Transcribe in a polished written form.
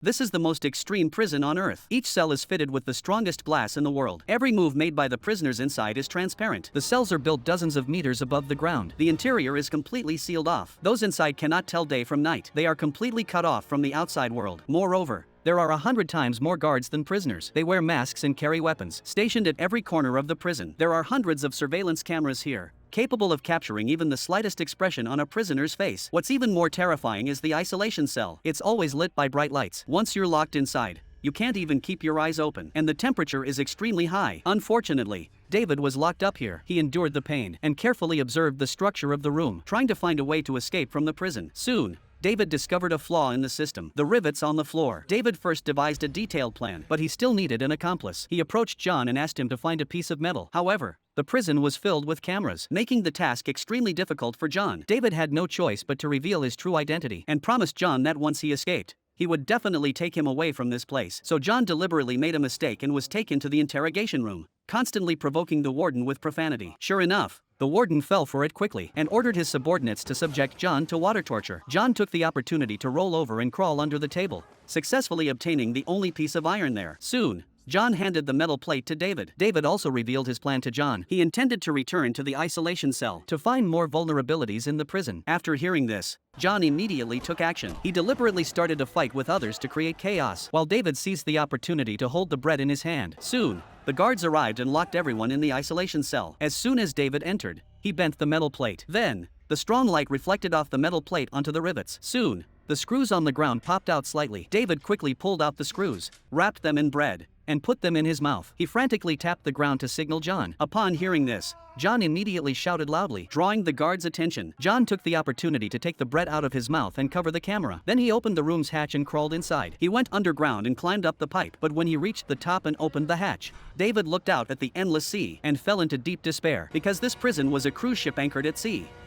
This is the most extreme prison on Earth. Each cell is fitted with the strongest glass in the world. Every move made by the prisoners inside is transparent. The cells are built dozens of meters above the ground. The interior is completely sealed off. Those inside cannot tell day from night. They are completely cut off from the outside world. Moreover, there are 100 times more guards than prisoners. They wear masks and carry weapons. Stationed at every corner of the prison, there are hundreds of surveillance cameras here, capable of capturing even the slightest expression on a prisoner's face. What's even more terrifying is the isolation cell. It's always lit by bright lights. Once you're locked inside, you can't even keep your eyes open, and the temperature is extremely high. Unfortunately, David was locked up here. He endured the pain and carefully observed the structure of the room, trying to find a way to escape from the prison. Soon, David discovered a flaw in the system: the rivets on the floor. David first devised a detailed plan, but he still needed an accomplice. He approached John and asked him to find a piece of metal. However, the prison was filled with cameras, making the task extremely difficult for John. David had no choice but to reveal his true identity and promised John that once he escaped, he would definitely take him away from this place. So John deliberately made a mistake and was taken to the interrogation room, constantly provoking the warden with profanity. Sure enough, the warden fell for it quickly and ordered his subordinates to subject John to water torture. John took the opportunity to roll over and crawl under the table, successfully obtaining the only piece of iron there. Soon, John handed the metal plate to David. David also revealed his plan to John. He intended to return to the isolation cell to find more vulnerabilities in the prison. After hearing this, John immediately took action. He deliberately started to fight with others to create chaos, while David seized the opportunity to hold the bread in his hand. Soon, the guards arrived and locked everyone in the isolation cell. As soon as David entered, he bent the metal plate. Then, the strong light reflected off the metal plate onto the rivets. Soon, the screws on the ground popped out slightly. David quickly pulled out the screws, wrapped them in bread, and put them in his mouth. He frantically tapped the ground to signal John. Upon hearing this, John immediately shouted loudly, drawing the guards' attention. John took the opportunity to take the bread out of his mouth and cover the camera. Then he opened the room's hatch and crawled inside. He went underground and climbed up the pipe, but when he reached the top and opened the hatch, David looked out at the endless sea and fell into deep despair, because this prison was a cruise ship anchored at sea.